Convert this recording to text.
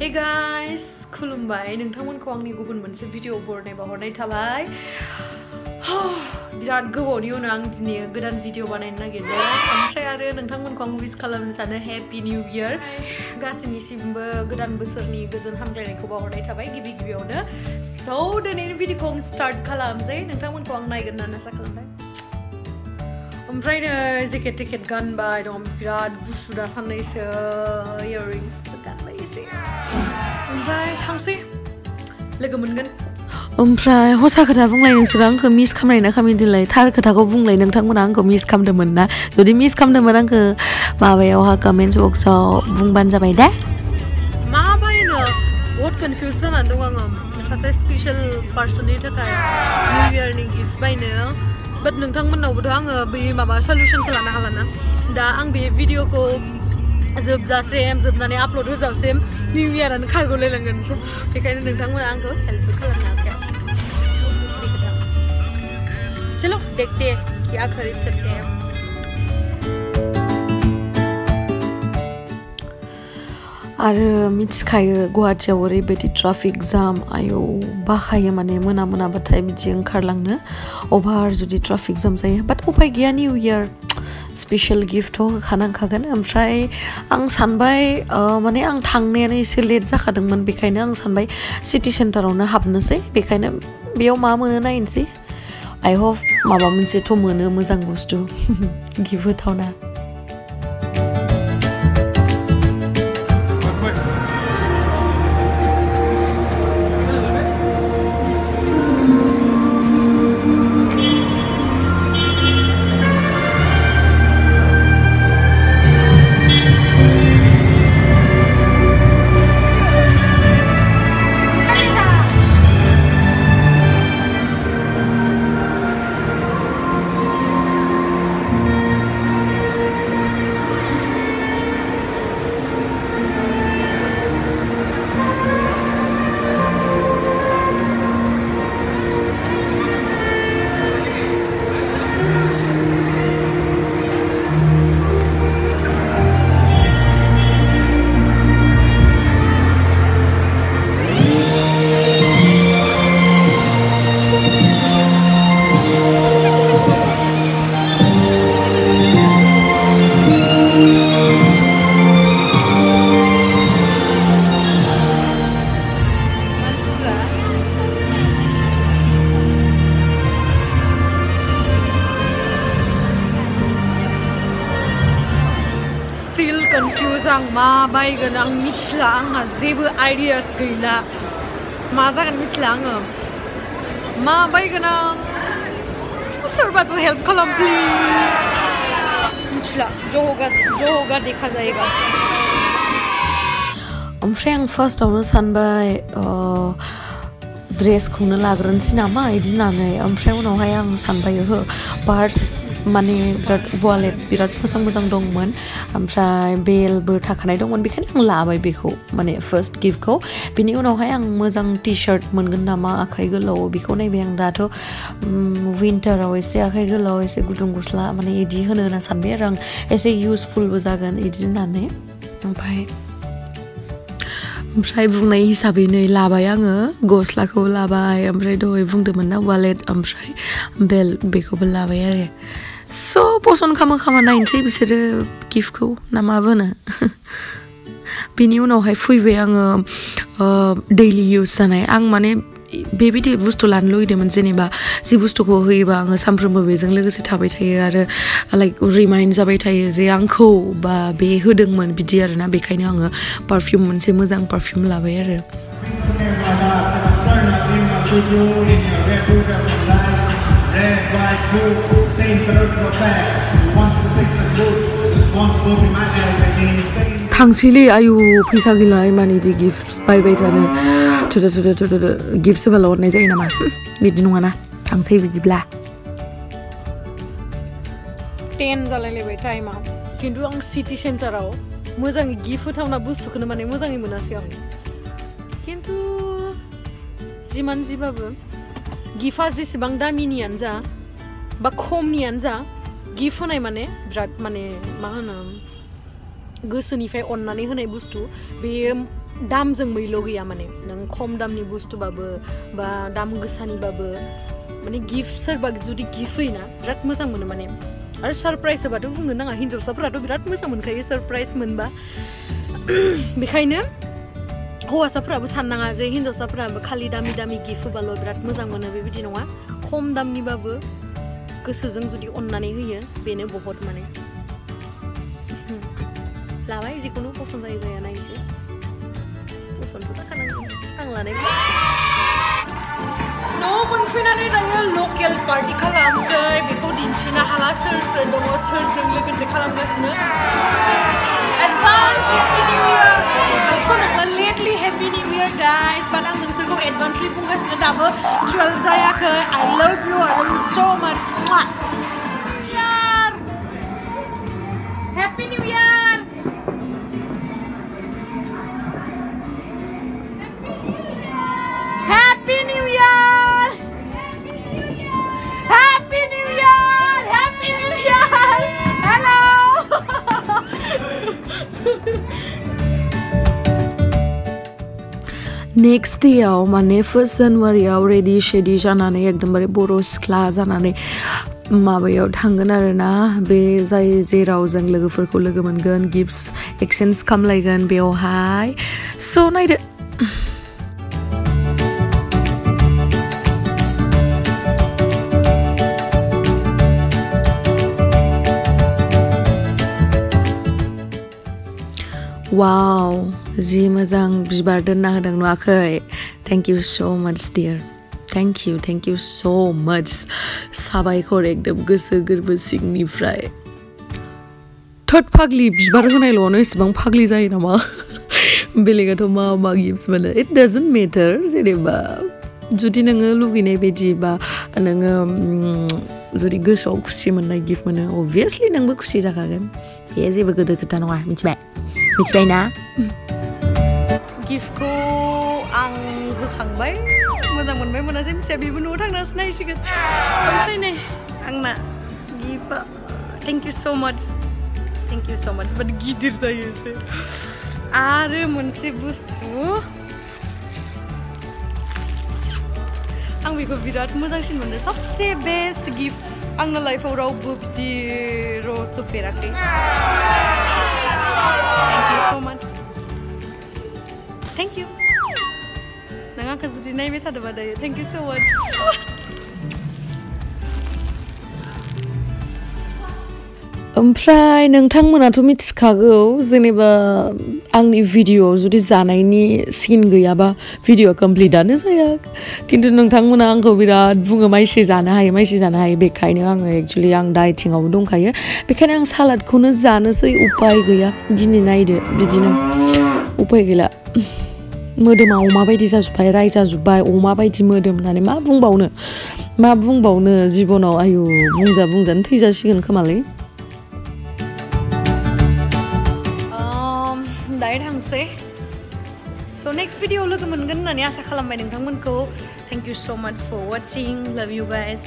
Hey guys, Khulumbai. नोंथांमोनखौ आंनि गुबुन मोनसे भिडिअ बरनाय थाबाय। बिराद गोबावनि उनाव आं दिनै गोदान भिडिअ बानायनो नागिरदों। ओमफ्राय आरो नोंथांमोनखौ आं विश खालामनो सानो हेपि निउ इयार। गासैनिसिमबो गोदान बोसोरनि गोजोन हामलायनायखौ बावहरनाय थाबाय गिबियावनो। सो दिनैनि भिडिअखौ आं स्टार्ट खालामसै। नोंथांमोनखौ आं नायगोन होनना आसा खालामबाय। ओमफ्राय नै जेकेट गानबाय दं। बिराद गुसु दा साननैसो इयारिंस गानबायसै। ओमफ्राय थांसै लोगो मोनगोन। ओमफ्राय हसा खोथा बुंलाय नोंसोर आंखौ मिस खालामनाय ना खालामदोंलाय थार खोथाखौ बुंलाय नोंथांमोना आंखौ मिस खालामदोंमोन ना जुदि मिस खालामदोंमोन आंखौ माबायावहा कमेन्ट्स बक्सआव बुंबानो जाबाय दे मा बायनो बहुत कनफ्यूज जानानै दं आङो सासे स्पेशल पार्सननि थाखाय निउ इयारनि गिफ्ट बायनो बाट नोंथांमोननावबोथ' आङो बे माबा सल्युशनखौ लानो हाला ना दा आं बे भिडिअखौ जोबनानै आपल'ड होजाबसिम निउ इयारानो खारग'लायलांगोन बेखायनो नोंथांमोना आंखौ हेल्पबो खालामनो हायाखै चलो देखते हैं क्या खरीद सकते हैं आरो मिथिखायो गुवाहाटीयाव ओरैबायदि ट्राफिक जाम आयौ बाखायो माने मोनाबाथाय बिदि ओंखारलांनो अभार जुदि ट्राफिक जाम जायो बाट उपाय गैया निउ इयार स्पेशल गिफ्ट होखानांखागोन ओमफ्राय आं सानबाय माने आं थांनायानो एसे लेट जाखादोंमोन बेखायनो आं सानबाय सिटी सेन्टारावनो हाबनोसै बेखायनो बेयाव मा मोनो नायनोसै I hope माबा मोनसेथ' मोनो मोजां बुस्थु गिफ्ट होथावना आं मा बायगोन आं मिथिला आंहा जेबो आइडियास गैला मा जागोन मिथिला आङो मा बायगोन आं सोरबाथ' हेल्प खालाम प्लिज मिथिला ज'गा देखा जायोगा ओमफ्राय आं फार्स्टआवनो सानबाय ड्रेसखौनो लाग्रोनोसै नामा बिदि होननानै ओमफ्राय उनावहाय आं सानबाय हो पार्स माने बिराद वालेट बिराद मोजां दंमोन ओमफ्राय बेलबो थाखानाय दंमोन बेखायनो आं लाबाय बेखौ माने फार्स्ट गिफ्टखौ बिनि उनावहाय आं मोजां टि शार्ट मोनगोन नामा आखाइ गोलाव बेखौ नायबाय आं दाथ' विन्टाराव एसे आखाइ गोलाव एसे गुदुं गस्ला माने इदि होनो होनना सानबाय आरो आं एसे इउजफुलबो जागोन इदि होननानै ओमफ्राय बुंनाय हिसाबै नै लाबाय आङो गस्लाखौ लाबाय ओमफ्राय दहाय बुंदोंमोन ना वालेट ओमफ्राय बेल बेखौबो लाबाय आरो स' पसन्द खालामो नायनोसै बिसोरो गिफ्टखौ ना मा बुङो बिनि उनावहाय फैबाय आङो दैलि इउज जानाय आं माने बेबायदि बुस्थु लानो लुगैदोंमोन जेनेबा जि बुस्थुखौ होयोबा आङो सानफ्रोमबो बेजों लोगोसे थाबाय थायो आरो लाइक रिमाइन्ड जाबाय थायो जे आंखौ बा बे होदोंमोन बिदि आरोना बेखायनो आङो पारफिउम मोनसे मोजां पारफिउम लाबाय आरो थांसैलै आयु फैसा गैला इमान इदि गिफ्ट बायबाय थानो थुदो गिफ्ट होबाल' हरनाय जायो नामा बिदि नङाना थांसै बिदिब्ला 10 जालायलायबाय टाइमा खिन्थु आं सिटी सेन्टाराव मोजाङै गिफ्ट होथावना बुस्थुखौनो माने मोजाङै मोनासै आं खिन्थु जिमान जिबाबो गिफ्टआ जेसेबां दामिनियानो जा बा खमनियानो जा गिफ्ट होनाय माने बिराद माने मा होनो गोसोनिफ्राय अननानै होनाय बुस्थु बेयो दामजों मैल' गैया माने नों खम दामनि बुस्थुबाबो बा दाम गोसानिबाबो माने गिफ्ट सोरबा जुदि गिफ्ट होयोना बिराद मोजां मोनो माने आरो सरप्राइज होबाथ' बुंनो नाङा हिन्जावसाफोराथ' बिराद मोजां मोनखायो सरप्राइज मोनबा बेखायनो हौवासाफोराबो साननाङा जे हिन्जावसाफोराबो खालि दामि दामि गिफ्ट होबाल' बिराद मोजां मोनो बेबायदि नङा खम दामनिबाबो गोसोजों जुदि अननानै होयो बेनो बहुत माने लाबाय जिखुनु पसन्द जायो जाया नायनोसै पसन्दथ' जाखानांगोन आं लानाय न' मोनफैनानै दायो लकेल पार्टि खालामसै बेखौ दिन्थिनो हाला सोर सोर दङ सोरजों लोगोसे खालामगासिनो एडभान्स हेपि निउ इयार नोंसोरनो लेटलि हेपि निउ इयार गाइस बाट आं नोंसोरखौ एडभान्सलि बुंगासिनो दाबो 12 जायाखै I love you so much happy new year happy new year happy new year happy new year hello next डेआव माने 1 जानुवारियाव रेडि शेडि जानानै एकदमबारे बर' सिख्ला जानानै माबायाव थांगोन आरोना बे जाय जेराव जों लोगोफोरखौ लोगो मोनगोन गिफ्ट्स एक्सचेन्ज खालामलायगोन बेवहाय स' नायदो वाव जि मोजां बिबार दोनना होदों नुवाखै थेंक इउ सो माच डियार थेंक इउ सो माच साबायखर एकदम गोसो गोरबो सिंनिफ्राय थोद फाग्लि बिबार होनायल'आवनो इसेबां फाग्लि जायो नामा बेलेगाथ' मा मा गिफ्ट मोनो इट डाजन्ट मेटार जेनेबा जुदि नोङो लुगैनाय बायदि बा नोङो जुदि गोसोआव खुसि मोननाय गिफ्ट मोनो अबभियासलि नोंबो खुसि जाखागोन बे जेबो गोदो खोथा नङा मिथिबायना गिफ्टखौ आं होखांबाय मोजां मोनबाय मोनासै मिथिया बेबो न'आव थांनासो नायसिगोन ओमफ्राय नै आंना गिफ्टआ थेंक इउ सो माच बाट गिदिर जायो एसे आरो मोनसे बुस्थु आं बेखौ बिराद मोजांसिन मोनो सबसे बेस्ट गिफ्ट आंना लाइफआव रावबो बिदि रस होफेराखै थेंक इउ सो माच थेंक इउ नों आंखौ जुदि नायबाय थादोंबा दायो थेंक इउ सो माच ओमफ्राय नोंथांमोनाथ' मिथिखागौ जेनेबा आंनि भिडिअ'आव जुदि जानायनि सिन गैयाबा भिडिअ'आ कमप्लिटआनो जाया खिन्थु नोंथांमोना आंखौ बिराद बुङो माइसे जानो हायो बेखायनो आङो एक्चुअलि आं डाइटिंआवबो दंखायो बेखायनो आं सालादखौनो जानोसै उपाय गैया दिनै नायदो बिदिनो उपाय गैला मोदोमा अमा बायदि जाजोब्बाय रायजाजोब्बाय अमा बायदि मोदोम होननानै मा बुंबावनो जिबनाव आयु बुंजानो थैजासिगोन खोमालै दायो थांसै स' नेक्स्ट भिडिअ लोगो मोनगोन होननानै आसा खालामबाय नोंथांमोनखौ थेंक इउ सो माच फर वाचिं लाभ इउ गाइस